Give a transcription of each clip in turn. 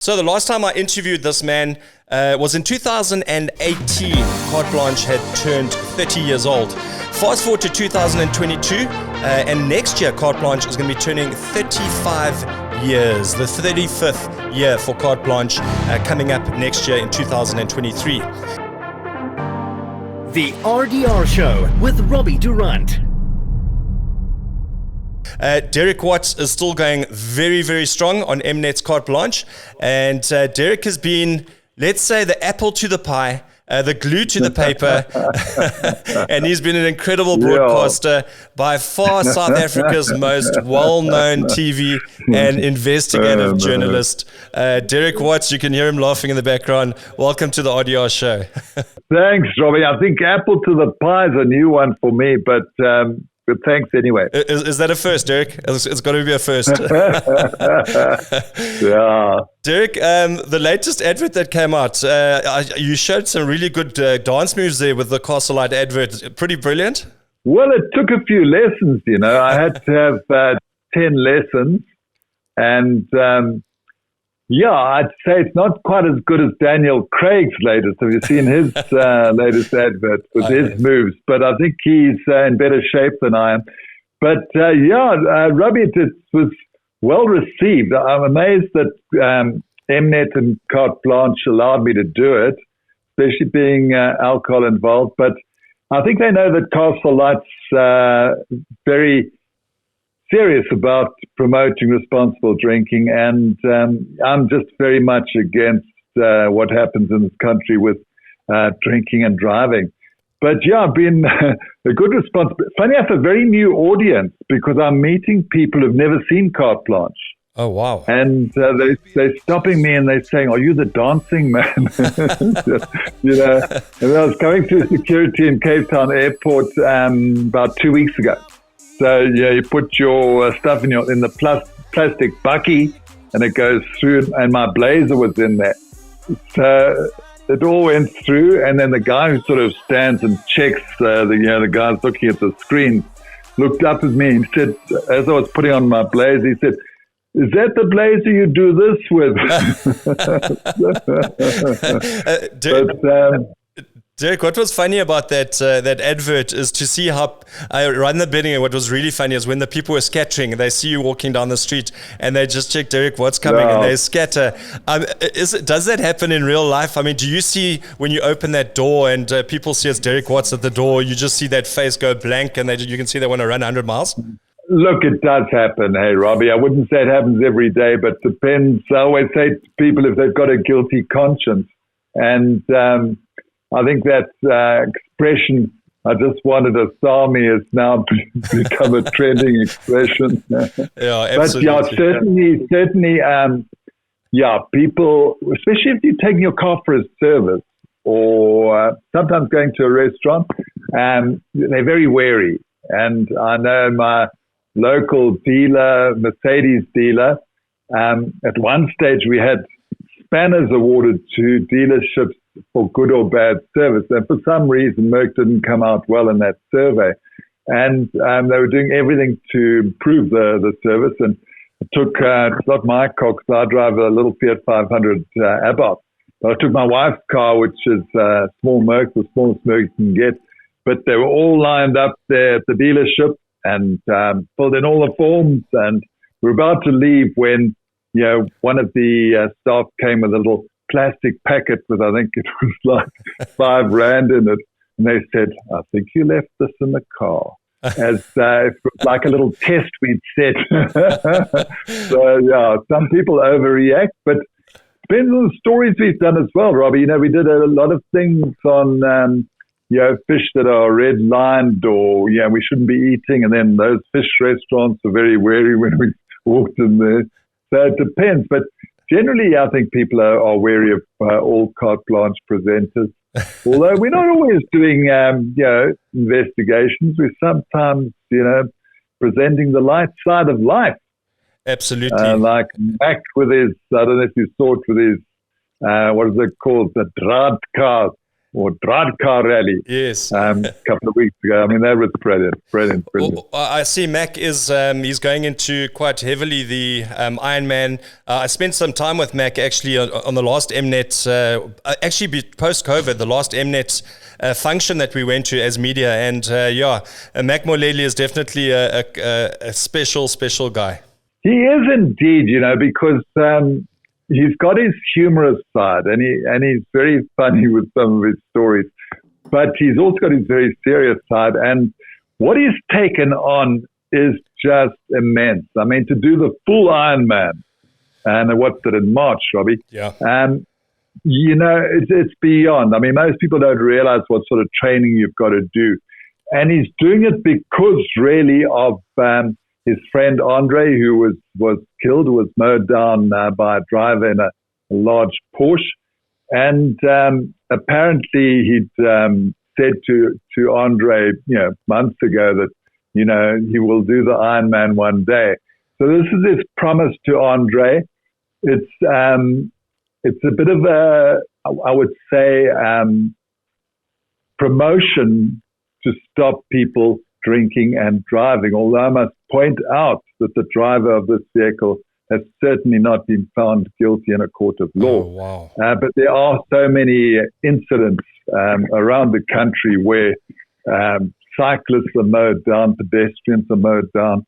So the last time I interviewed this man was in 2018. Carte Blanche had turned 30 years old. Fast forward to 2022, and next year Carte Blanche is going to be turning 35 years. The 35th year for Carte Blanche coming up next year in 2023. The RDR Show with Robbie Du Rand. Derek Watts is still going very, very strong on Mnet's Carte Blanche. And Derek has been, let's say, the apple to the pie, the glue to the paper. And he's been an incredible broadcaster, by far South Africa's most well-known TV and investigative journalist. Derek Watts, you can hear him laughing in the background. Welcome to the RDR Show. Thanks, Robbie. I think apple to the pie is a new one for me, but thanks anyway. Is that a first, Derek? It's got to be a first. Yeah. Derek, the latest advert that came out, you showed some really good dance moves there with the Castle Light advert. Pretty brilliant. Well, it took a few lessons, you know. I had to have 10 lessons. And yeah, I'd say it's not quite as good as Daniel Craig's latest. Have you seen his latest advert with his moves? But I think he's in better shape than I am. But Robbie, it was well received. I'm amazed that Mnet and Carte Blanche allowed me to do it, especially being alcohol involved. But I think they know that Castle Light's very serious about promoting responsible drinking, and I'm just very much against what happens in this country with drinking and driving. But yeah, I've been a good response. Funny, I have a very new audience because I'm meeting people who've never seen Carte Blanche. Oh, wow. And they're stopping me and they're saying, "Are you the dancing man?" You know, and I was going through security in Cape Town airport about 2 weeks ago. So yeah, you put your stuff in the plastic bucky, and it goes through. And my blazer was in there, so it all went through. And then the guy who sort of stands and checks, the guys looking at the screen, looked up at me and said, as I was putting on my blazer, he said, "Is that the blazer you do this with?" Derek, what was funny about that advert is to see how, right in the beginning, what was really funny is when the people were scattering, they see you walking down the street and they just check Derek Watts coming and they scatter. Does that happen in real life? I mean, do you see when you open that door and people see it's Derek Watts at the door, you just see that face go blank and you can see they want to run 100 miles? Look, it does happen, hey, Robbie. I wouldn't say it happens every day, but it depends. I always say to people if they've got a guilty conscience. And I think that expression, "I just wanted a salmi," has now become a trending expression. Yeah, absolutely. But yeah, certainly, people, especially if you're taking your car for a service or sometimes going to a restaurant, they're very wary. And I know my local dealer, Mercedes dealer, at one stage we had spanners awarded to dealerships for good or bad service. And for some reason, Merck didn't come out well in that survey. And they were doing everything to improve the service. And it took, it's not my car because I drive a little Fiat 500 Abarth. But I took my wife's car, which is small Merc, the smallest Merc you can get. But they were all lined up there at the dealership and filled in all the forms. And we were about to leave when, you know, one of the staff came with a little plastic packet with, I think it was like R5 in it. And they said, "I think you left this in the car." As if it was like a little test we'd set. So, yeah, some people overreact, but depends on the stories we've done as well, Robbie. You know, we did a lot of things on, fish that are red-lined or, we shouldn't be eating. And then those fish restaurants are very wary when we walked in there. So it depends. But generally, I think people are wary of all Carte Blanche presenters. Although we're not always doing, investigations. We're sometimes, presenting the light side of life. Absolutely. Like Mac with his, I don't know if you saw it with his, what is it called? The draadkaart. or Drive Car Rally. Yes. A couple of weeks ago. I mean, that was brilliant. I see Mac is he's going into quite heavily the Ironman. I spent some time with Mac actually on the last Mnet, actually post-COVID, the last Mnet function that we went to as media. And Mac Moleli is definitely a special guy. He is indeed, because he's got his humorous side, and he's very funny with some of his stories. But he's also got his very serious side, and what he's taken on is just immense. I mean, to do the full Ironman, and what's it in March, Robbie? Yeah. It's beyond. I mean, most people don't realize what sort of training you've got to do, and he's doing it because really of his friend Andre, who was killed, was mowed down by a driver in a large Porsche. And apparently he'd said to Andre, months ago that, he will do the Ironman one day. So this is his promise to Andre. It's a bit of I would say, promotion to stop people drinking and driving, although I must point out that the driver of this vehicle has certainly not been found guilty in a court of law. Oh, wow. But there are so many incidents around the country where cyclists are mowed down, pedestrians are mowed down.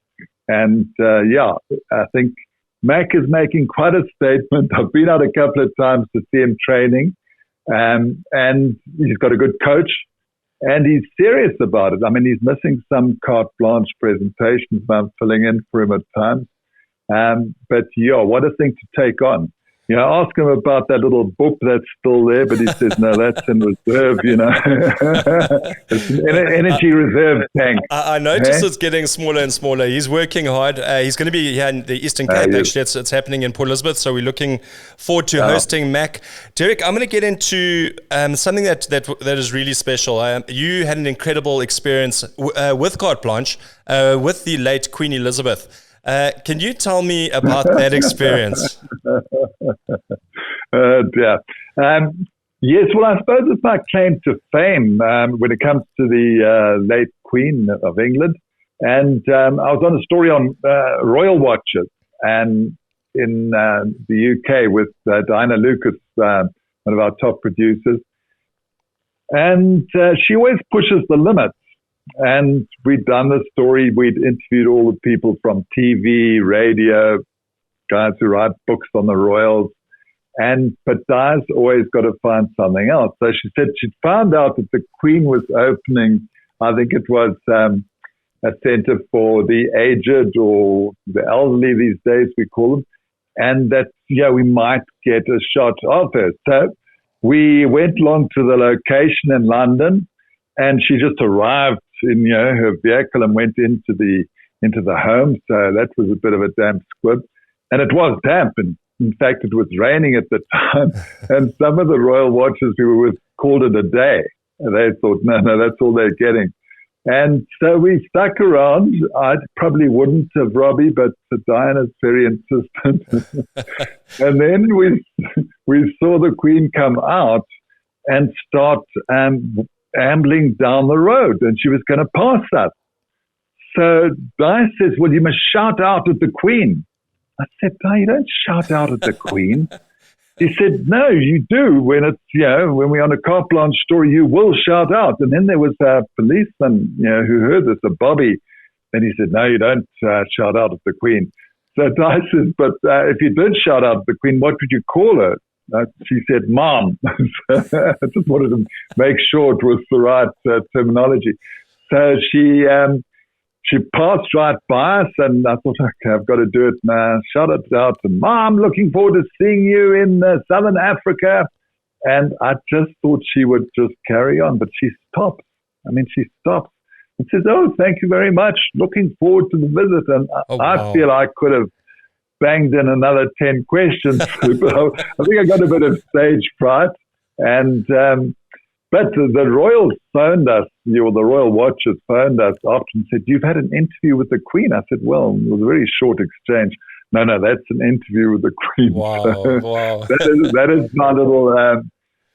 And I think Mac is making quite a statement. I've been out a couple of times to see him training, and he's got a good coach. And he's serious about it. I mean, he's missing some Carte Blanche presentations. I'm filling in for him at times. But what a thing to take on. Ask him about that little book that's still there, but he says, no, that's in reserve, It's an energy reserve tank. I notice it's getting smaller and smaller. He's working hard. He's going to be here in the Eastern Cape, actually. It's happening in Port Elizabeth, so we're looking forward to hosting Mac. Derek, I'm going to get into something that is really special. You had an incredible experience with Carte Blanche, with the late Queen Elizabeth. Can you tell me about that experience? Yes, well, I suppose it's my claim to fame when it comes to the late Queen of England. And I was on a story on royal watches and in the UK with Diana Lucas, one of our top producers. And she always pushes the limits. And we'd done the story. We'd interviewed all the people from TV, radio, guys who write books on the royals. But Di's always got to find something else. So she said she'd found out that the Queen was opening, I think it was a center for the aged or the elderly these days, we call them, and that, we might get a shot of her. So we went along to the location in London, and she just arrived in her vehicle and went into the home. So that was a bit of a damp squib, and it was damp, and in fact it was raining at the time. And some of the royal watchers who were with called it a day. They thought, no, that's all they're getting. And so we stuck around. I probably wouldn't have, Robbie, but Diana's very insistent. And then we saw the Queen come out and start ambling down the road, and she was going to pass us. So Di says, well, you must shout out at the Queen. I said, Di, you don't shout out at the Queen. He said, no, you do. When it's, when we're on a Carte Blanche story, you will shout out. And then there was a policeman, who heard this, a Bobby, and he said, no, you don't shout out at the Queen. So Di says, but if you did shout out at the Queen, what would you call her? She said, Mom. I just wanted to make sure it was the right terminology. So she passed right by us, and I thought, okay, I've got to do it now. Shout it out to Mom, looking forward to seeing you in Southern Africa. And I just thought she would just carry on, but she stops. She stops and says, oh, thank you very much. Looking forward to the visit. And I feel I could have banged in another 10 questions. I think I got a bit of stage fright. And but the royals phoned us, the royal watchers phoned us after and said, you've had an interview with the Queen. I said, well, it was a very short exchange. No, that's an interview with the Queen. Wow, so wow. That is my little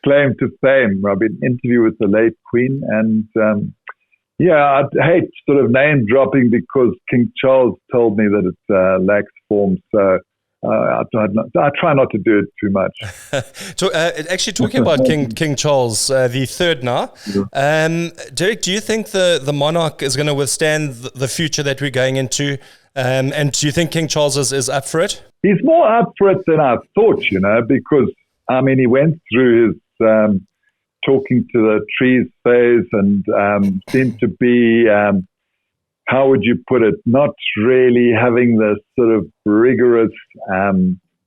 claim to fame. I've been interviewed with the late Queen, and I hate sort of name dropping because King Charles told me that it lacks form. So I try not to do it too much. Actually, talking about King Charles the third now, Derek, do you think the monarch is going to withstand the future that we're going into? And do you think King Charles is up for it? He's more up for it than I thought, because, he went through his talking to the trees phase and seemed to be, how would you put it, not really having the sort of rigorous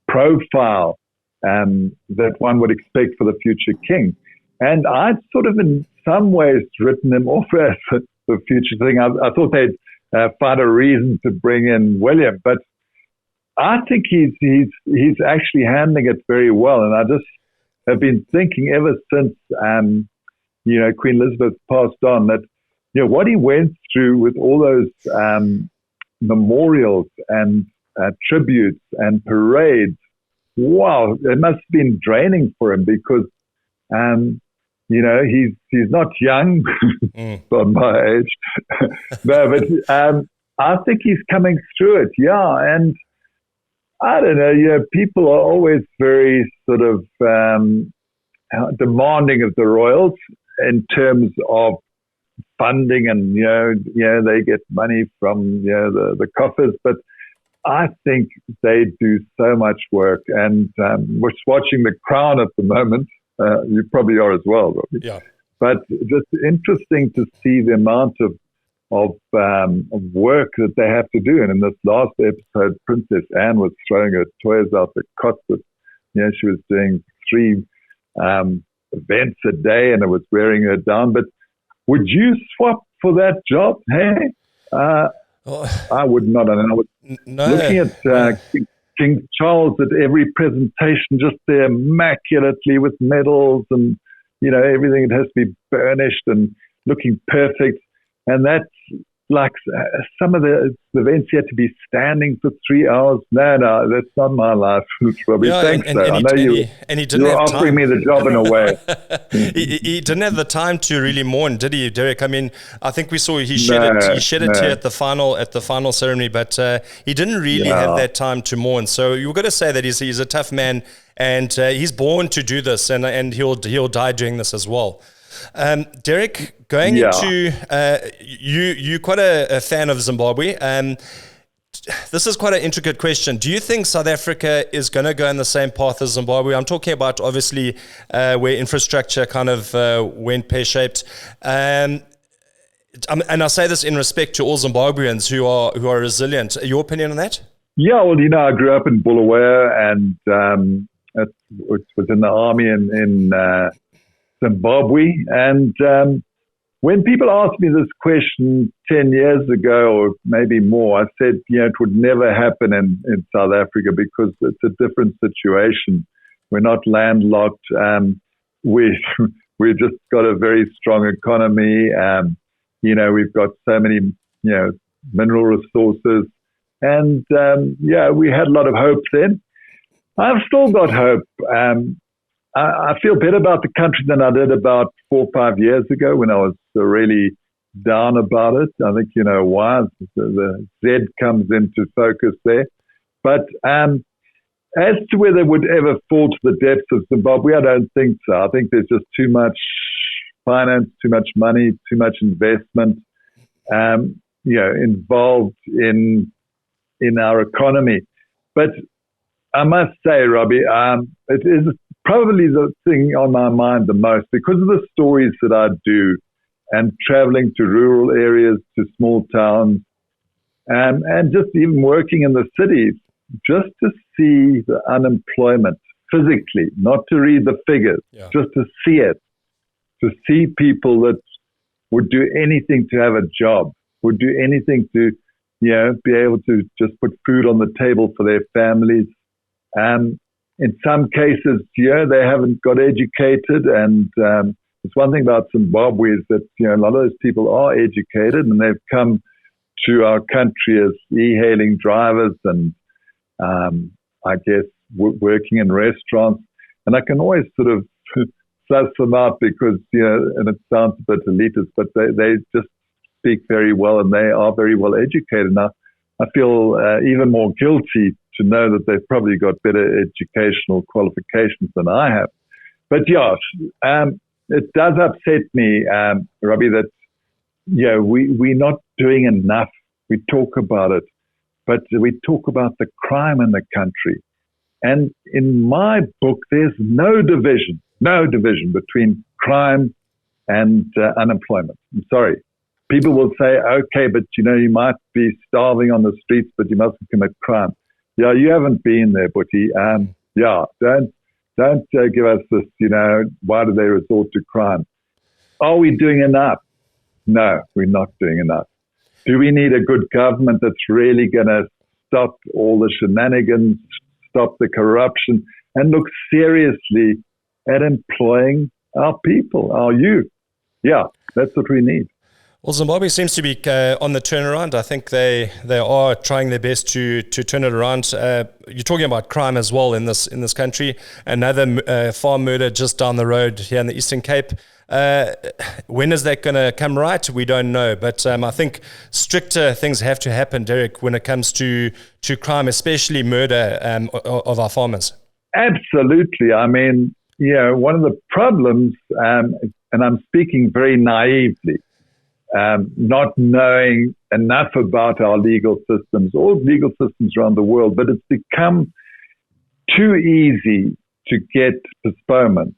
profile that one would expect for the future king. And I'd sort of in some ways written him off as the future thing. I thought they'd find a reason to bring in William, but I think he's actually handling it very well. And I just have been thinking ever since, Queen Elizabeth passed on that, what he went through with all those memorials and tributes and parades, wow, it must have been draining for him because, he's not young, on my age. No, but I think he's coming through it, yeah. And I don't know, people are always very sort of demanding of the royals in terms of funding, and they get money from the coffers, but I think they do so much work. And we're watching The Crown at the moment. You probably are as well, Robbie. Yeah. But just interesting to see the amount of work that they have to do. And in this last episode, Princess Anne was throwing her toys out the cot with, she was doing 3 events a day, and it was wearing her down. But would you swap for that job? Hey, I would not. And I was looking at King Charles at every presentation, just there immaculately with medals and, everything. It has to be burnished and looking perfect. And that's like some of the events you had to be standing for 3 hours. No, that's not my life, Robbie. Yeah, Thanks, though. I know you're offering me the job in a way. he didn't have the time to really mourn, did he, Derek? I think we saw he shed it here at the final ceremony, but he didn't really have that time to mourn. So you've got to say that he's a tough man, and he's born to do this, and he'll die doing this as well. Derek, going into you're quite a fan of Zimbabwe. This is quite an intricate question. Do you think South Africa is going to go in the same path as Zimbabwe? I'm talking about obviously where infrastructure kind of went pear-shaped. And I say this in respect to all Zimbabweans who are resilient. Your opinion on that? Yeah, well, I grew up in Bulawayo, and it was in the army in Zimbabwe. And when people asked me this question 10 years ago, or maybe more, I said, it would never happen in South Africa because it's a different situation. We're not landlocked. We've just got a very strong economy. We've got so many, mineral resources. And, we had a lot of hope then. I've still got hope. I feel better about the country than I did about 4 or 5 years ago when I was really down about it. I think you know why. The Z comes into focus there. But as to whether it would ever fall to the depths of Zimbabwe, I don't think so. I think there's just too much finance, too much money, too much investment, involved in our economy. But I must say, Robbie, it is probably the thing on my mind the most because of the stories that I do and traveling to rural areas, to small towns, and just even working in the cities, just to see the unemployment physically, not to read the figures, just to see it, to see people that would do anything to have a job, would do anything to, be able to just put food on the table for their families. In some cases, they haven't got educated, and it's one thing about Zimbabwe is that a lot of those people are educated, and they've come to our country as e-hailing drivers and I guess working in restaurants. And I can always sort of suss them out because, and it sounds a bit elitist, but they just speak very well and they are very well educated. Now, I feel even more guilty to know that they've probably got better educational qualifications than I have. But yeah, it does upset me, Robbie, that we're not doing enough. We talk about it, but we talk about the crime in the country. And in my book, there's no division between crime and unemployment. I'm sorry. People will say, okay, but you might be starving on the streets, but you mustn't commit crime. Yeah, you haven't been there, Butty. Don't give us this, why do they resort to crime? Are we doing enough? No, we're not doing enough. Do we need a good government that's really going to stop all the shenanigans, stop the corruption, and look seriously at employing our people, our youth? Yeah, that's what we need. Well, Zimbabwe seems to be on the turnaround. I think they are trying their best to turn it around. You're talking about crime as well in this country. Another farm murder just down the road here in the Eastern Cape. When is that going to come right? We don't know. But I think stricter things have to happen, Derek, when it comes to crime, especially murder of our farmers. Absolutely. I mean, one of the problems, and I'm speaking very naively, not knowing enough about our legal systems, all legal systems around the world, but it's become too easy to get postponement,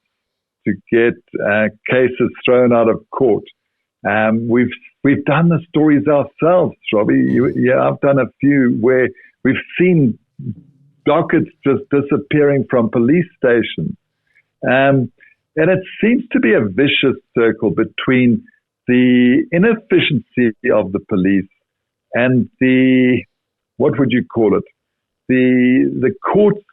to get cases thrown out of court. We've done the stories ourselves, Robbie. I've done a few where we've seen dockets just disappearing from police stations. And it seems to be a vicious circle between the inefficiency of the police and what would you call it? The courts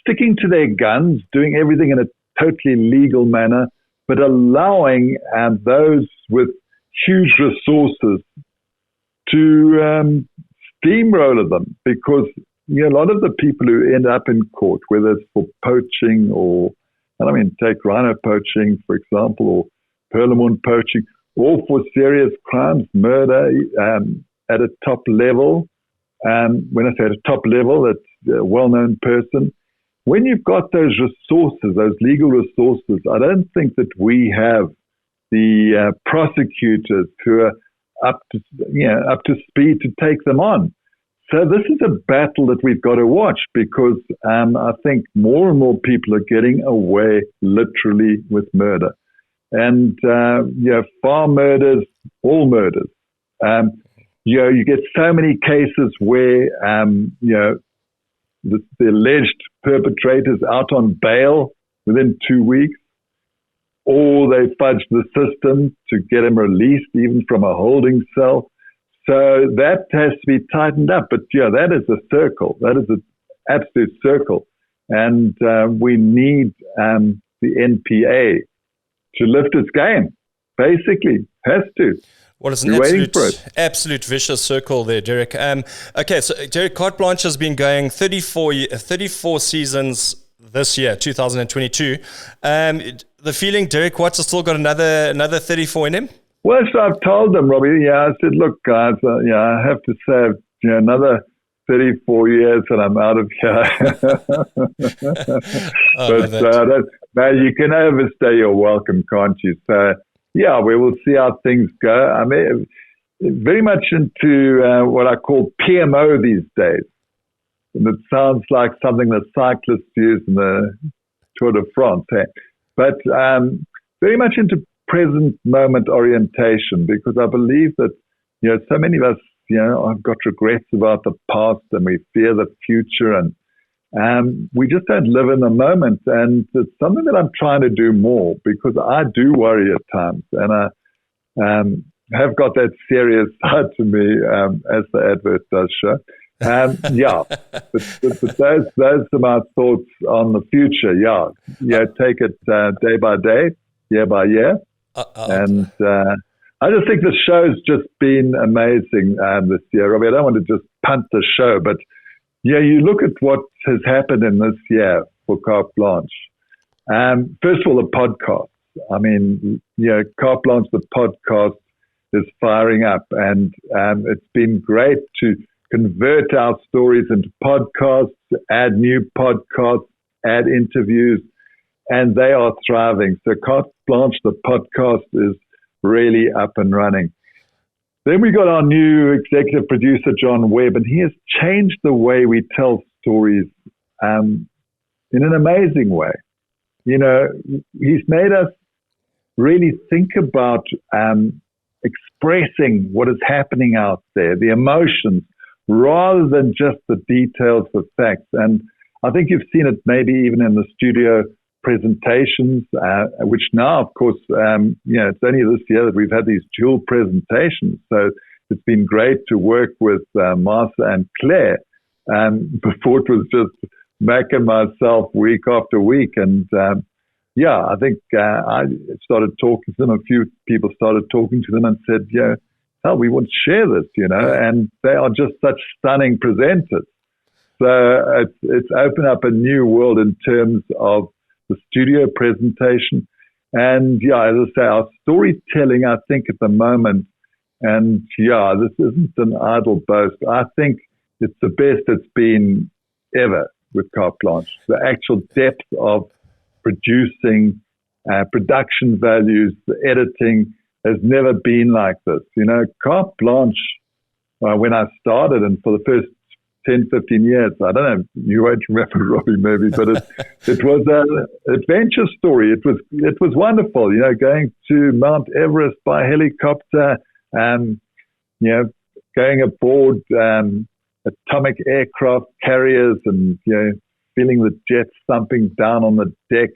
sticking to their guns, doing everything in a totally legal manner, but allowing those with huge resources to steamroller them, because a lot of the people who end up in court, whether it's for poaching or, take rhino poaching, for example, or Perlemoen poaching, all for serious crimes, murder at a top level. When I say at a top level, that's a well-known person. When you've got those resources, those legal resources, I don't think that we have the prosecutors who are up to speed to take them on. So this is a battle that we've got to watch, because I think more and more people are getting away literally with murder. And, farm murders, all murders. You get so many cases where, the alleged perpetrators out on bail within 2 weeks, or they fudge the system to get them released even from a holding cell. So that has to be tightened up. But, that is a circle. That is an absolute circle. And we need the NPA to lift its game, basically. Has to. Well, it's an absolute vicious circle there, Derek. Okay, so Derek, Carte Blanche has been going 34 seasons this year, 2022. The feeling, Derek Watts has still got another 34 in him? Well, so I've told them, Robbie. I said, look, guys, I have to say, another 34 years and I'm out of here. But you can overstay your welcome, can't you? So, we will see how things go. I mean, very much into what I call PMO these days. And it sounds like something that cyclists use in the Tour de France. But very much into present moment orientation, because I believe that, so many of us, have got regrets about the past and we fear the future, and we just don't live in the moment. And it's something that I'm trying to do more, because I do worry at times, and I have got that serious side to me, as the advert does show. But those are my thoughts on the future. Take it day by day, year by year. And I just think the show's just been amazing this year. Robbie, I don't want to just punt the show, but you look at what has happened in this year for Carte Blanche. First of all, the podcast. I mean, Carte Blanche, the podcast is firing up, and it's been great to convert our stories into podcasts, add new podcasts, add interviews, and they are thriving. So Carte Blanche, the podcast, is really up and running. Then we got our new executive producer, John Webb, and he has changed the way we tell stories in an amazing way. He's made us really think about expressing what is happening out there, the emotions, rather than just the details of facts. And I think you've seen it maybe even in the studio presentations, which now, of course, it's only this year that we've had these dual presentations. So it's been great to work with Martha and Claire. Before it was just Mac and myself week after week. And I think I started talking to them. A few people started talking to them and said, we want to share this, and they are just such stunning presenters. So it's opened up a new world in terms of the studio presentation. And as I say, our storytelling, I think at the moment, and this isn't an idle boast, I think it's the best it's been ever with Carte Blanche. The actual depth of producing, production values, the editing has never been like this. Carte Blanche, when I started, and for the first 10, 15 years, I don't know, you won't remember, Robbie, maybe, but it was an adventure story. It was wonderful, going to Mount Everest by helicopter, going aboard atomic aircraft carriers and, feeling the jets thumping down on the deck,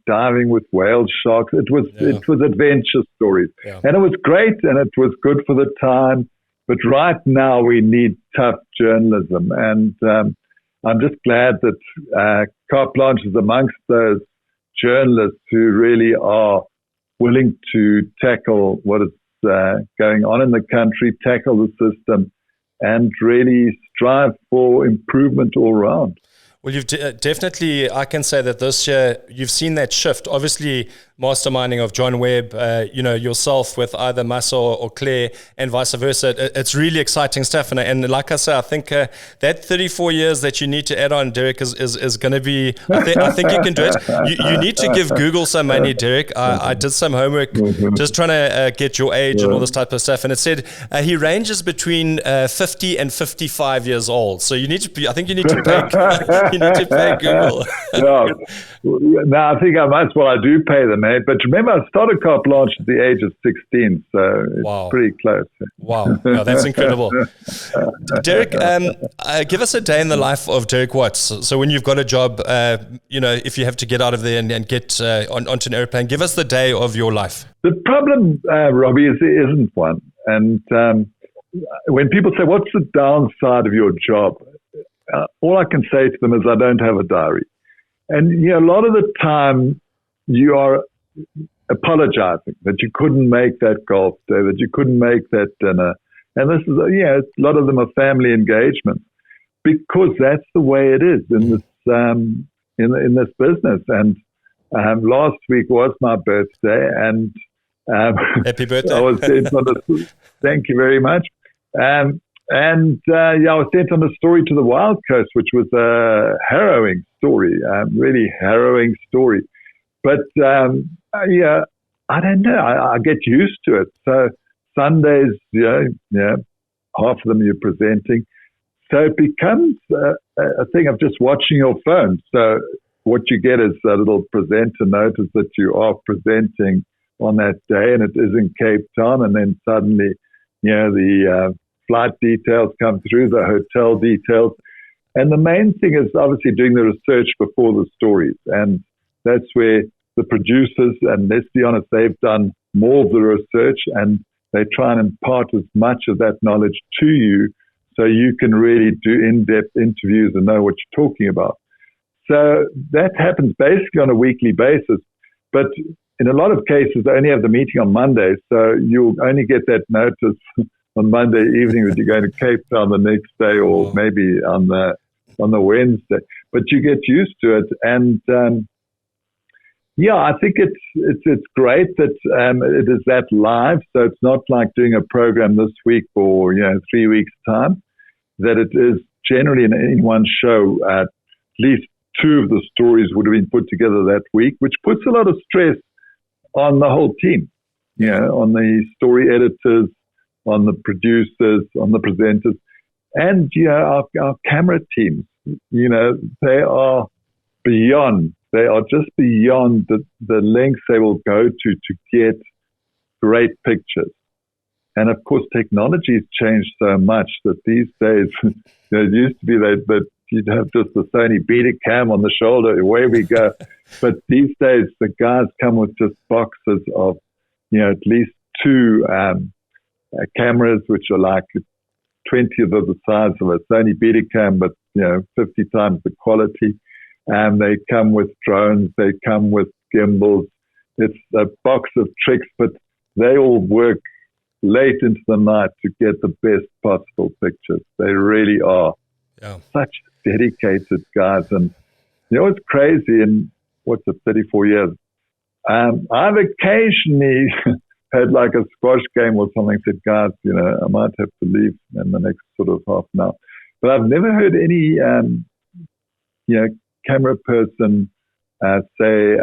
diving with whale sharks. It was adventure stories. Yeah. And it was great and it was good for the time. But right now we need tough journalism. And I'm just glad that Carte Blanche is amongst those journalists who really are willing to tackle what is going on in the country, tackle the system, and really strive for improvement all around. Well, you've definitely, I can say that this year you've seen that shift. Obviously, masterminding of John Webb, yourself with either Massa or Claire and vice versa. It's really exciting stuff. And like I say, I think that 34 years that you need to add on, Derek, is going to be, I think you can do it. You need to give Google some money, Derek. I did some homework just trying to get your age and all this type of stuff. And it said he ranges between 50 and 55 years old. So you need to be, I think you need to pay, you need to pay Google. No, I think I must. Well, I do pay them, eh? But remember, I started Carte Blanche at the age of 16, so it's pretty close. Wow, that's incredible. Derek, give us a day in the life of Derek Watts. So when you've got a job, if you have to get out of there and get onto an airplane, give us the day of your life. The problem, Robbie, is there isn't one. And when people say, what's the downside of your job? All I can say to them is I don't have a diary. And a lot of the time you are apologizing that you couldn't make that golf day, that you couldn't make that dinner. And this is, a lot of them are family engagements because that's the way it is in this in this business. And last week was my birthday, and happy birthday! I was sent on thank you very much. I was sent on a story to the Wild Coast, which was a harrowing story, really harrowing story. But, I don't know. I get used to it. So Sundays, half of them you're presenting. So it becomes a thing of just watching your phone. So what you get is a little presenter notice that you are presenting on that day, and it is in Cape Town. And then suddenly, the flight details come through, the hotel details. And the main thing is obviously doing the research before the stories. And that's where the producers, and let's be honest, they've done more of the research and they try and impart as much of that knowledge to you so you can really do in-depth interviews and know what you're talking about. So that happens basically on a weekly basis. But in a lot of cases, they only have the meeting on Monday. So you'll only get that notice on Monday evening that you're going to Cape Town the next day, or maybe on the Wednesday. But you get used to it, and Yeah, I think it's great that it is that live. So it's not like doing a program this week or 3 weeks time. That it is generally in one show. At least two of the stories would have been put together that week, which puts a lot of stress on the whole team. On the story editors, on the producers, on the presenters, and our camera teams. They are beyond. They are just beyond the lengths they will go to get great pictures. And of course, technology has changed so much that these days, it used to be that you'd have just the Sony Betacam on the shoulder, away we go. But these days, the guys come with just boxes of, at least two cameras, which are like 20th of the size of a Sony Betacam, but 50 times the quality. They come with drones, they come with gimbals. It's a box of tricks, but they all work late into the night to get the best possible pictures. They really are such dedicated guys. And it's crazy in 34 years. I've occasionally had like a squash game or something, said, guys, I might have to leave in the next sort of half an hour. But I've never heard any, camera person say,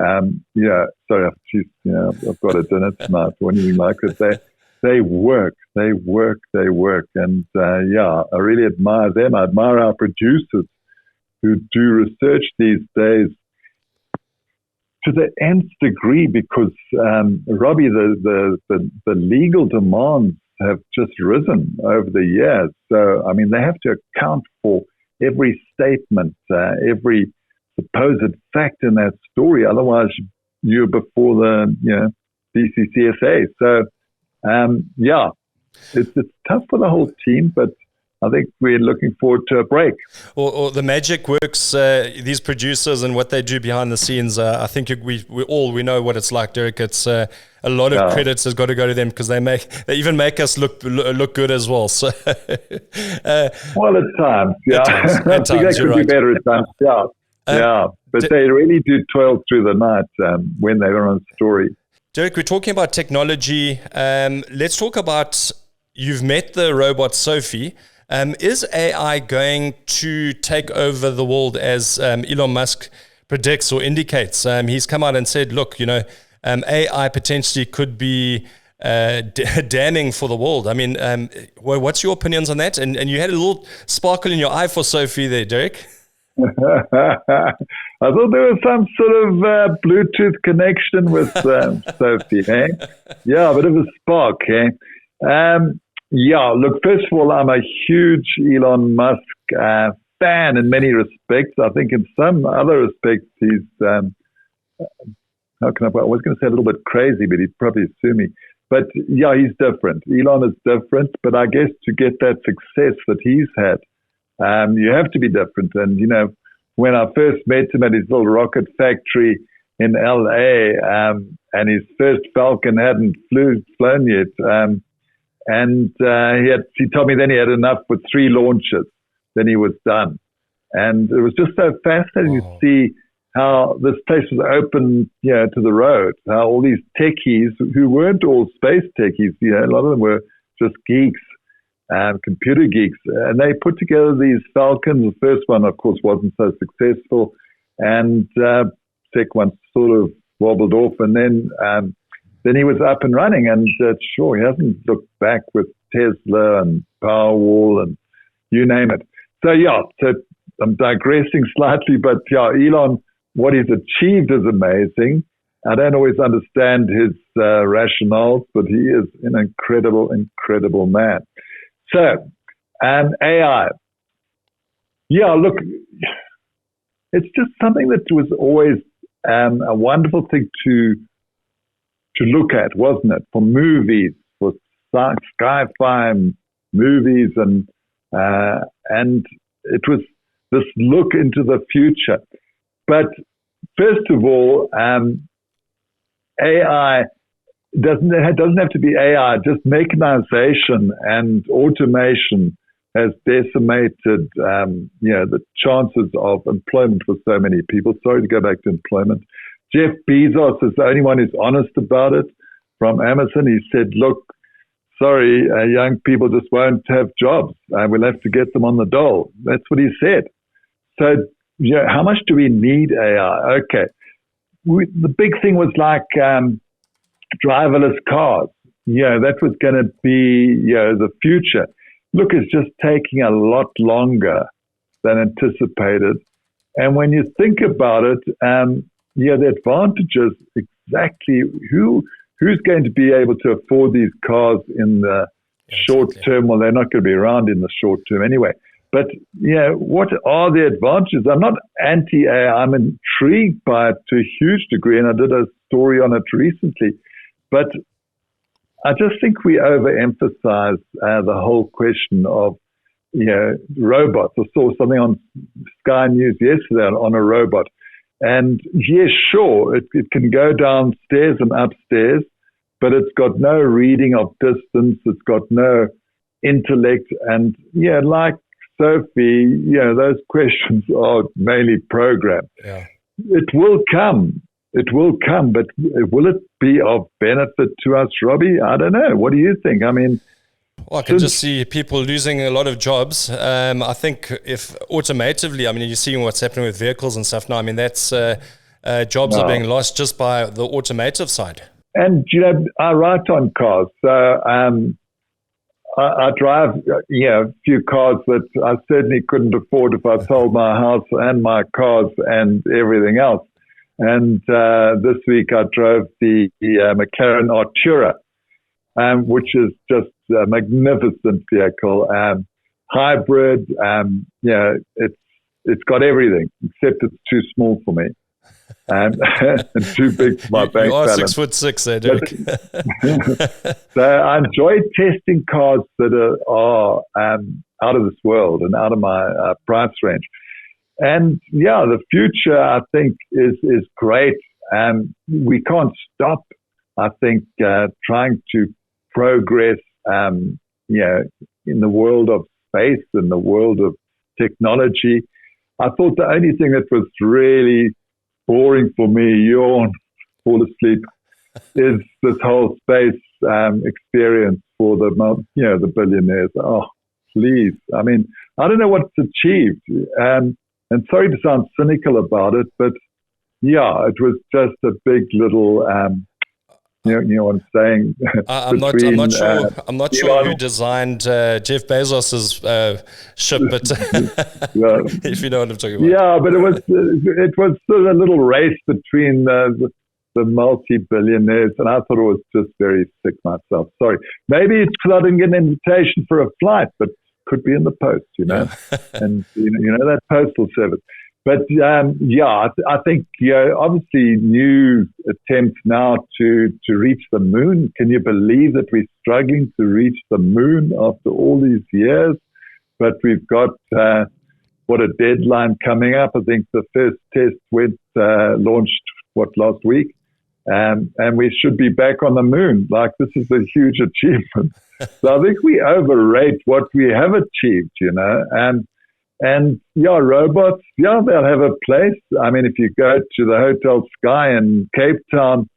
sorry, I've got a dinner tonight or anything like that. They work. And I really admire them. I admire our producers who do research these days to the nth degree, because Robbie, the legal demands have just risen over the years. So, I mean, they have to account for every statement, every supposed fact in that story. Otherwise, you're before the DCCSA. So, it's tough for the whole team, but I think we're looking forward to a break. Or the magic works, these producers and what they do behind the scenes. I think we know what it's like, Derek. It's a lot of credits has got to go to them, because they even make us look good as well. So, well, at times, At times, I think they could be better at times. But they really do toil through the night when they're on story. Derek, we're talking about technology. Let's talk about, you've met the robot Sophie. Is AI going to take over the world, as Elon Musk predicts or indicates? He's come out and said, look, AI potentially could be damning for the world. I mean, what's your opinions on that? And you had a little sparkle in your eye for Sophie there, Derek. I thought there was some sort of Bluetooth connection with Sophie. Yeah, a bit of a spark. Look, first of all, I'm a huge Elon Musk fan in many respects. I think in some other respects, he's, I was going to say a little bit crazy, but he'd probably sue me. But he's different. Elon is different, but I guess to get that success that he's had, you have to be different. And, when I first met him at his little rocket factory in LA, and his first Falcon hadn't flown yet, and he told me then he had enough with 3 launches, then he was done. And it was just so fascinating to see how this place was open, to the road, how all these techies who weren't all space techies, a lot of them were just geeks, computer geeks, and they put together these Falcons. The first one, of course, wasn't so successful, and second one sort of wobbled off, and then he was up and running, and sure, he hasn't looked back with Tesla and Powerwall and you name it. So I'm digressing slightly, but Elon, what he's achieved is amazing. I don't always understand his rationales, but he is an incredible, incredible man. So, AI. Look, it's just something that was always a wonderful thing to look at, wasn't it? For movies, for sci-fi movies, and it was this look into the future. But first of all, AI doesn't have to be AI. Just mechanization and automation has decimated, the chances of employment for so many people. Sorry to go back to employment, Jeff Bezos is the only one who's honest about it from Amazon. He said, look, sorry, young people just won't have jobs. We'll have to get them on the dole. That's what he said. So, how much do we need AI? Okay. The big thing was like driverless cars. That was going to be the future. Look, it's just taking a lot longer than anticipated. And when you think about it, the advantages, exactly who's going to be able to afford these cars in the short term? Well, they're not going to be around in the short term anyway. But, what are the advantages? I'm not anti-AI. I'm intrigued by it to a huge degree, and I did a story on it recently. But I just think we overemphasize the whole question of, robots. I saw something on Sky News yesterday on a robot. And yes, sure, it can go downstairs and upstairs, but it's got no reading of distance. It's got no intellect. And like Sophie, those questions are mainly programmed. Yeah. It will come. But will it be of benefit to us, Robbie? I don't know. What do you think? I mean, well, I can just see people losing a lot of jobs. I think if automatively, you're seeing what's happening with vehicles and stuff now. I mean, that's jobs are being lost just by the automotive side. And, I write on cars. So I drive, a few cars that I certainly couldn't afford if I sold my house and my cars and everything else. And this week I drove the McLaren Artura, which is just a magnificent vehicle, hybrid. It's got everything except it's too small for me and too big for my bank balance. You are 6'6", there, Derek. So I enjoy testing cars that are out of this world and out of my price range. And the future, I think, is great. We can't stop, I think, trying to progress, in the world of space, in the world of technology. I thought the only thing that was really boring for me, yawn, fall asleep, is this whole space experience for the billionaires. Oh, please. I don't know what's achieved. And sorry to sound cynical about it, but it was just a big little, you know what I'm saying? I'm not sure who designed Jeff Bezos's ship, but if you know what I'm talking about. Yeah, but it was sort of a little race between the multi-billionaires, and I thought it was just very sick myself. Sorry. Maybe it's because I didn't get an invitation for a flight, but could be in the post, and that postal service. But I think obviously new attempts now to reach the moon. Can you believe that we're struggling to reach the moon after all these years? But we've got a deadline coming up. I think the first test launched last week, and we should be back on the moon. Like, this is a huge achievement. So I think we overrate what we have achieved, and robots, they'll have a place. If you go to the Hotel Sky in Cape Town,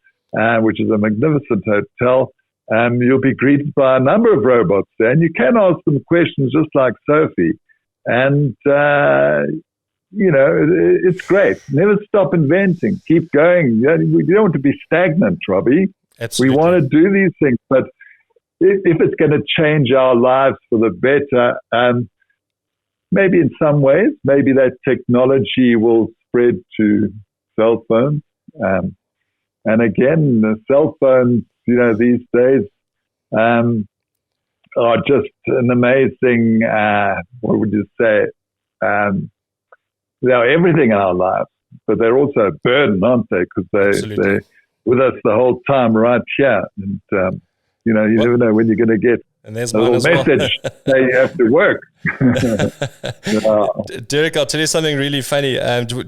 which is a magnificent hotel, you'll be greeted by a number of robots there, and you can ask them questions just like Sophie. And, it's great. Never stop inventing. Keep going. We don't want to be stagnant, Robbie. Absolutely. We want to do these things, but if it's going to change our lives for the better, maybe in some ways, maybe that technology will spread to cell phones. And again, the cell phones, these days are just an amazing, what would you say? They're everything in our lives, but they're also a burden, aren't they? Because they're with us the whole time right here. And, you never know when you're going to get and there's a little message that you have to work. Derek, I'll tell you something really funny.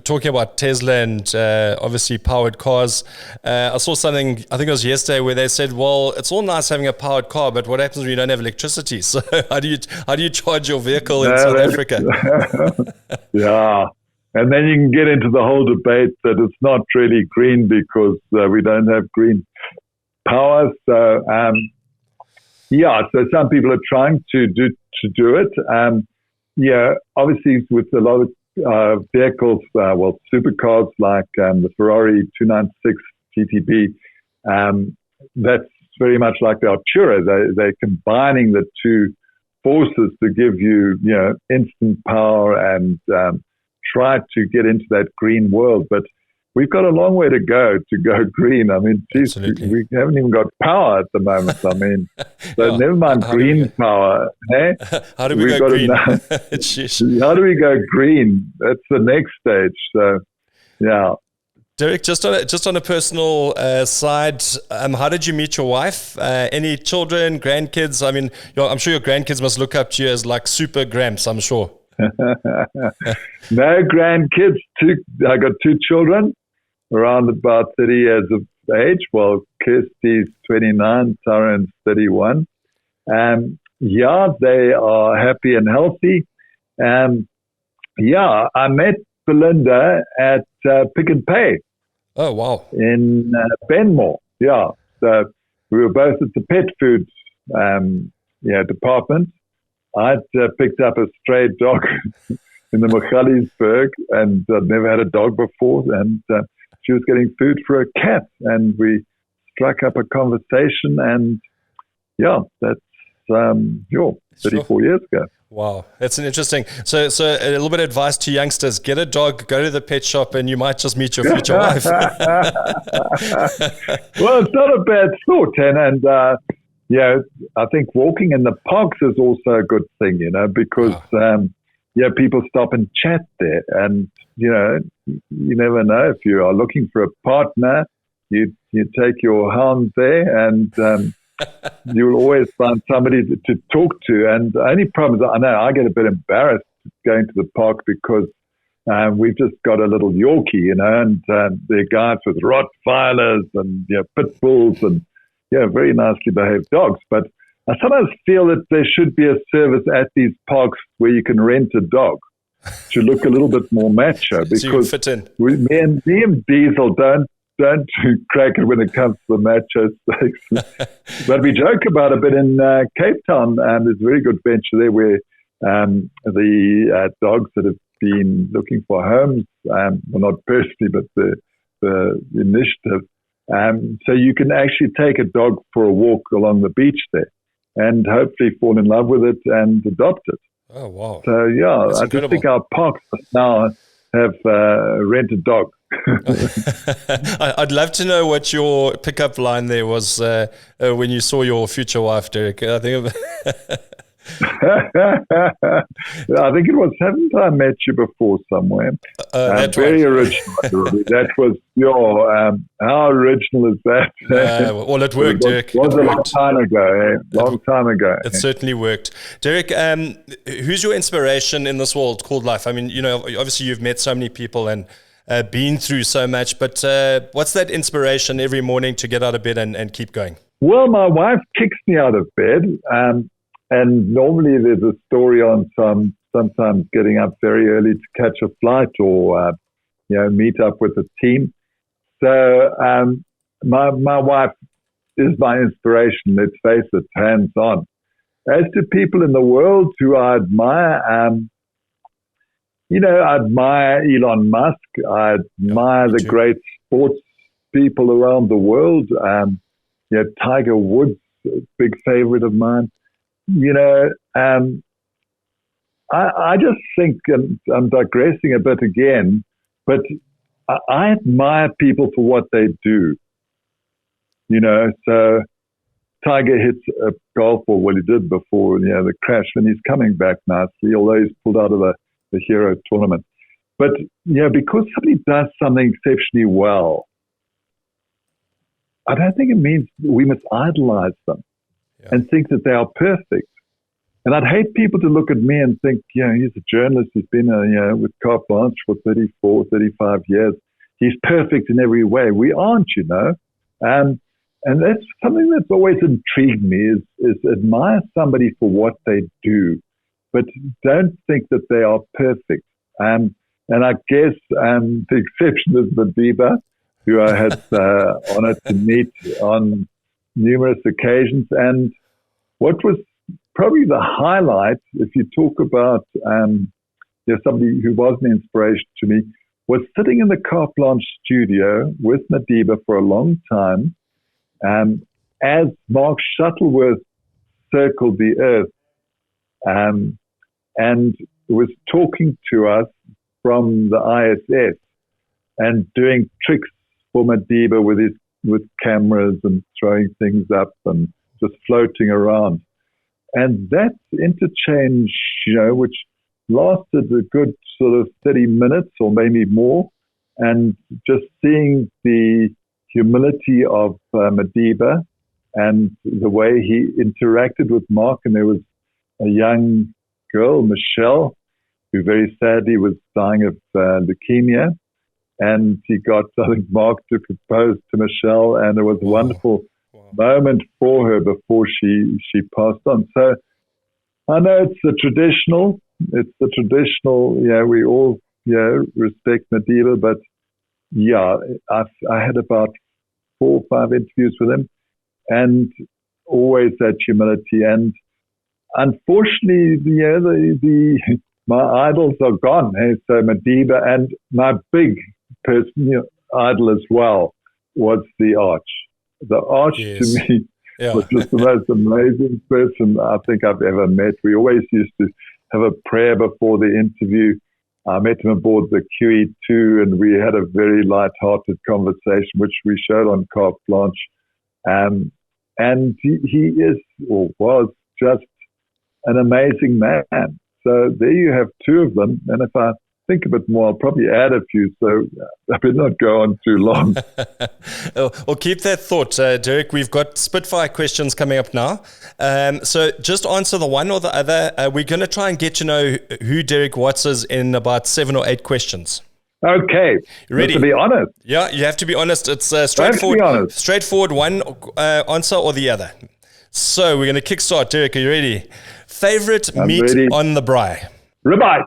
Talking about Tesla and obviously powered cars, I saw something, I think it was yesterday, where they said, well, it's all nice having a powered car, but what happens when you don't have electricity? So how do you charge your vehicle in South Africa? And then you can get into the whole debate that it's not really green because we don't have green power. So, so some people are trying to do it. Obviously with a lot of vehicles, supercars like the Ferrari 296 GTB, that's very much like the Artura. They're combining the two forces to give you, instant power and try to get into that green world. But we've got a long way to go green. I mean, geez, we haven't even got power at the moment. I mean, so never mind green power. Eh? How do we go green? How do we go green? That's the next stage. So, yeah. Derek, just on a personal side, how did you meet your wife? Any children, grandkids? I mean, I'm sure your grandkids must look up to you as like super gramps, I'm sure. No grandkids. I got two children around about 30 years of age. Well, Kirsty's 29, Taran's 31. They are happy and healthy. I met Belinda at Pick and Pay. Oh, wow. In Benmore. Yeah. So we were both at the pet food department. I'd picked up a stray dog in the Michalisburg, and I'd never had a dog before. And she was getting food for a cat, and we struck up a conversation. And that's 34 years ago. Wow, that's an interesting. So a little bit of advice to youngsters: get a dog, go to the pet shop, and you might just meet your future wife. Well, it's not a bad thought, and I think walking in the parks is also a good thing, because people stop and chat there, and you never know if you are looking for a partner. You take your hound there, and you'll always find somebody to talk to. And the only problem is, I know I get a bit embarrassed going to the park because we've just got a little Yorkie, and they're guys with Rottweilers and pit bulls and very nicely behaved dogs. But I sometimes feel that there should be a service at these parks where you can rent a dog to look a little bit more macho, because so you fit in. Me and Diesel don't crack it when it comes to the macho stakes. But we joke about it. But in Cape Town, there's a very good venture there where the dogs that have been looking for homes, well, not personally, but the initiative, so you can actually take a dog for a walk along the beach there and hopefully fall in love with it and adopt it. Oh, wow. So, That's I incredible. just think our parks now have rented dogs. I'd love to know what your pickup line there was when you saw your future wife, Derek. I think I think it was, haven't I met you before somewhere? Very original. That was how original is that? Well, it worked, Derek. It was a long time ago. Long time ago. It certainly worked. Derek, who's your inspiration in this world called life? I mean, obviously you've met so many people and been through so much, but what's that inspiration every morning to get out of bed and keep going? Well, my wife kicks me out of bed. And normally there's a story on sometimes getting up very early to catch a flight or, meet up with a team. So my wife is my inspiration, let's face it, hands on. As to people in the world who I admire, I admire Elon Musk. I admire the great sports people around the world. Tiger Woods, a big favorite of mine. I just think, and I'm digressing a bit again, but I admire people for what they do. So Tiger hits a golf ball, well, he did before, the crash, and he's coming back nicely, although he's pulled out of the Hero tournament. But, because somebody does something exceptionally well, I don't think it means we must idolize them and think that they are perfect. And I'd hate people to look at me and think, he's a journalist. He's been with Carte Blanche for 34, 35 years. He's perfect in every way. We aren't, And that's something that's always intrigued me is admire somebody for what they do, but don't think that they are perfect. And I guess the exception is Madiba, who I had honored to meet on numerous occasions. And what was probably the highlight, if you talk about somebody who was an inspiration to me, was sitting in the Carte Blanche studio with Madiba for a long time as Mark Shuttleworth circled the Earth and was talking to us from the ISS and doing tricks for Madiba with cameras and throwing things up and just floating around. And that interchange, which lasted a good sort of 30 minutes or maybe more, and just seeing the humility of Madiba and the way he interacted with Mark. And there was a young girl, Michelle, who very sadly was dying of leukemia. And he got, I think, Mark to propose to Michelle, and it was a wonderful moment for her before she passed on. So I know it's the traditional, we all, respect Madiba, but I had about 4 or 5 interviews with him, and always that humility. And unfortunately, my idols are gone. So Madiba, and my big personal idol as well was the Arch. The Arch to me was just the most amazing person I think I've ever met. We always used to have a prayer before the interview. I met him aboard the QE2, and we had a very light-hearted conversation, which we showed on Carte Blanche. And he is, or was, just an amazing man. So there you have 2 of them. And if I think a bit more, I'll probably add a few, so I better not go on too long. Well, keep that thought, Derek. We've got Spitfire questions coming up now. So just answer the one or the other. We're going to try and get to know who Derek Watts is in about 7 or 8 questions. Okay. Ready? To be honest. Yeah, you have to be honest. It's straightforward. Straightforward, one answer or the other. So we're going to kickstart. Derek, are you ready? Favorite meat ready. On the braai? Ribeye.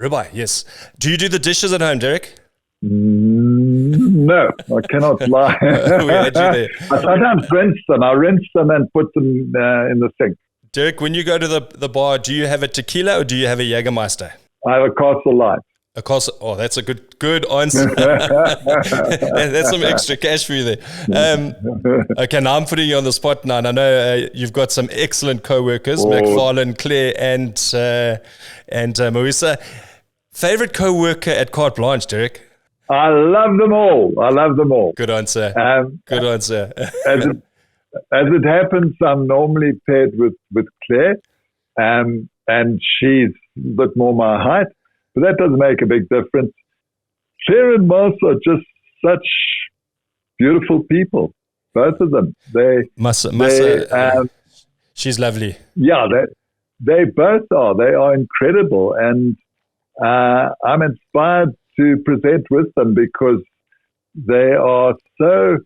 Ribeye, yes. Do you do the dishes at home, Derek? No, I cannot lie. I sometimes rinse them. I rinse them and put them in the sink. Derek, when you go to the bar, do you have a tequila or do you have a Jägermeister? I have a Castle Light. Oh, that's a good answer. That's some extra cash for you there. Okay, now I'm putting you on the spot now. And I know you've got some excellent co-workers, McFarlane, Claire, and Marisa. Favorite co-worker at Carte Blanche, Derek? I love them all. Good answer. Good answer. As it happens, I'm normally paired with Claire, and she's a bit more my height. But that doesn't make a big difference. Claire and Mars are just such beautiful people, both of them. She's lovely. Yeah, they both are. They are incredible. And I'm inspired to present with them because they are so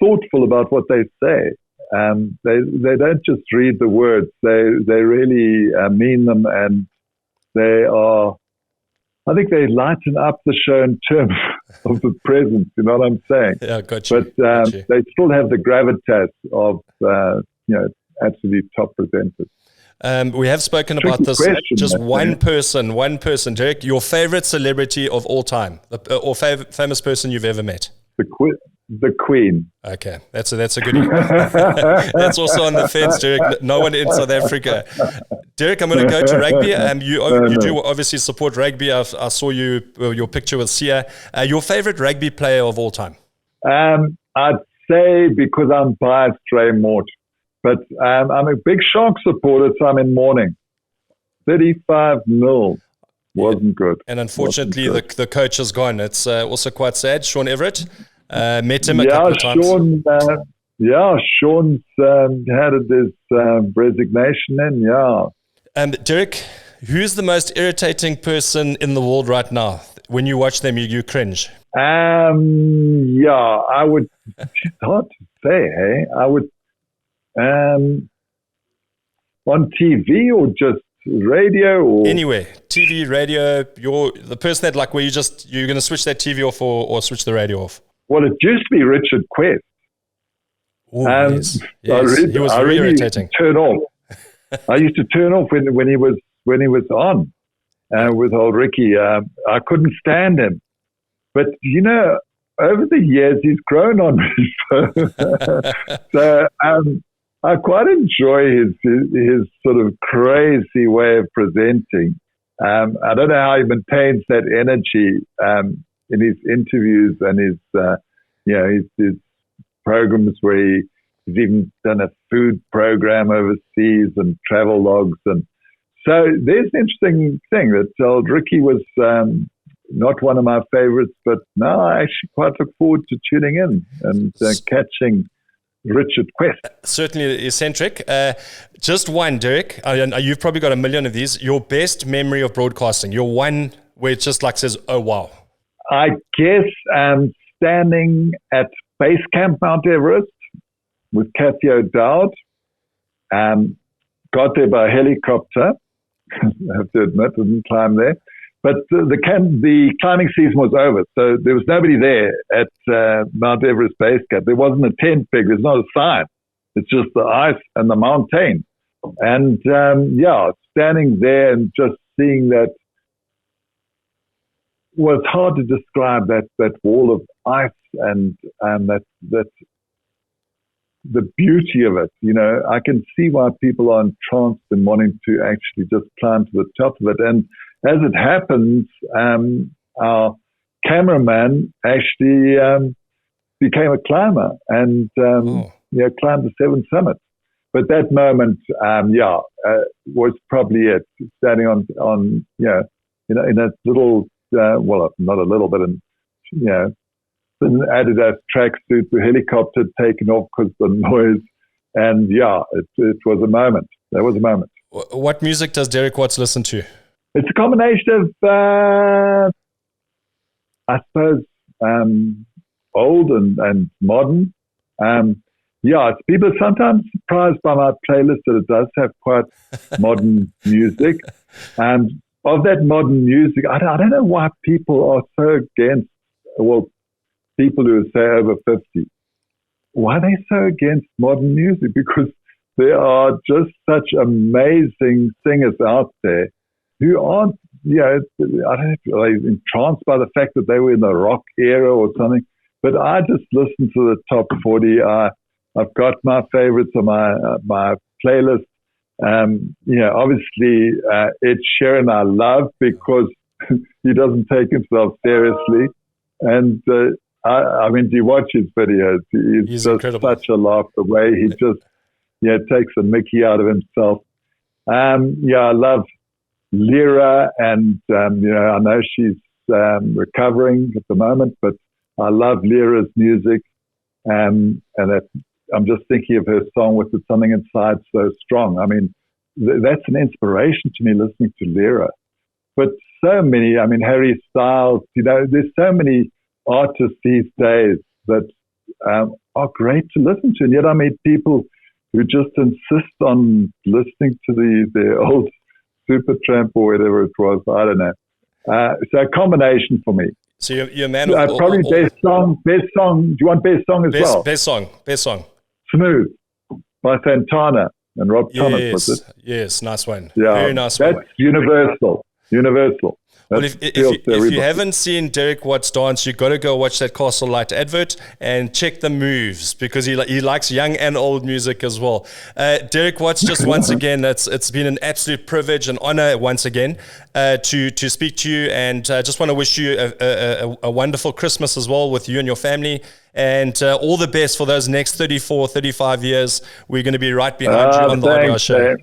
thoughtful about what they say. They don't just read the words. They really mean them, and they are... I think they lighten up the show in terms of the presence, you know what I'm saying? Yeah, got you. But they still have the gravitas of, absolutely top presenters. We have spoken about this. Just one person, Derek, your favorite celebrity of all time, or famous person you've ever met? The Queen. Okay, that's a good one. That's also on the fence, Derek. No one in South Africa. Derek, I'm going to go to rugby. You do obviously support rugby. I saw your picture with Sia. Your favorite rugby player of all time? I'd say, because I'm biased, Ray Mort. But I'm a big Shark supporter, so I'm in mourning. 35-0 wasn't good. And unfortunately, the coach is gone. It's also quite sad. Sean Everett. Met him a couple of times. Sean's had his resignation in, Derek, who's the most irritating person in the world right now? When you watch them, you cringe. I would, it's hard to say, hey? I would, on TV or just radio or anywhere, TV, radio. You're the person that like where you're going to switch that TV off or switch the radio off. Well, it used to be Richard Quest. Oh, yes. He was very irritating. Turn off. I used to turn off when he was on with old Ricky. I couldn't stand him. But over the years he's grown on me. So I quite enjoy his sort of crazy way of presenting. I don't know how he maintains that energy in his interviews and his programs where he's even done a food program overseas and travel logs. And so there's an interesting thing that old Ricky was not one of my favorites, but now I actually quite look forward to tuning in and catching Richard Quest. Certainly eccentric. Just one, Derek. You've probably got a million of these. Your best memory of broadcasting. Your one where it just like says, oh, wow. I guess standing at Base Camp Mount Everest with Kathy O'Dowd. Got there by helicopter. I have to admit, I didn't climb there. But the climbing season was over, so there was nobody there at Mount Everest Base Camp. There wasn't a tent peg. There's not a sign. It's just the ice and the mountain. And, standing there and just seeing that was hard to describe, that wall of ice and that the beauty of it. I can see why people are entranced and wanting to actually just climb to the top of it. And as it happens, our cameraman actually became a climber and climbed the seven summits. But that moment, was probably it. Standing on in a little, not a little, but an Adidas tracksuit, the helicopter taking off because of the noise, and it was a moment. That was a moment. What music does Derek Watts listen to? It's a combination of, I suppose, old and modern. People are sometimes surprised by my playlist that it does have quite modern music. And of that modern music, I don't know why people are so against, people who say over 50, why are they so against modern music? Because there are just such amazing singers out there who aren't, I don't know, are they entranced by the fact that they were in the rock era or something. But I just listen to the top 40. I've got my favorites on my playlist. Obviously, Ed Sheeran I love because he doesn't take himself seriously. And do you watch his videos? He's just incredible. Such a laugh the way he just takes a mickey out of himself. I love Lyra, and I know she's recovering at the moment, but I love Lyra's music, and that I'm just thinking of her song with Something Inside So Strong. I mean, that's an inspiration to me listening to Lyra. But so many, Harry Styles, there's so many artists these days that are great to listen to, and yet I meet people who just insist on listening to the old Supertramp or whatever it was. I don't know. So a combination for me. So you're a man of probably best song. Do you want best song as well? Best song. Smooth by Santana and Rob Thomas, was it? Yes, nice one. Yeah, very nice that's one. Universal. Well, if you haven't seen Derek Watts dance, you've got to go watch that Castle Light advert and check the moves, because he likes young and old music as well. Derek Watts, just once again, it's been an absolute privilege and honor once again to speak to you, and just want to wish you a wonderful Christmas as well with you and your family, and all the best for those next 34, 35 years. We're going to be right behind you on the RDR Show.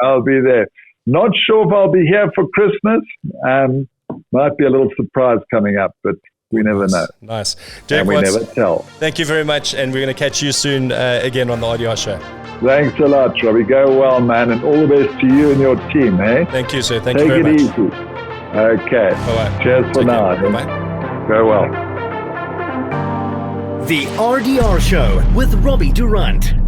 I'll be there. Not sure if I'll be here for Christmas. Might be a little surprise coming up, but we never know. Nice. Derek Watts, never tell. Thank you very much, and we're going to catch you soon again on the RDR Show. Thanks a lot, Robbie. Go well, man, and all the best to you and your team, eh? Thank you, sir. Thank you very much. Take it easy. Okay. Bye-bye. Cheers for now. Bye-bye. Go well. The RDR Show with Robbie Du Rand.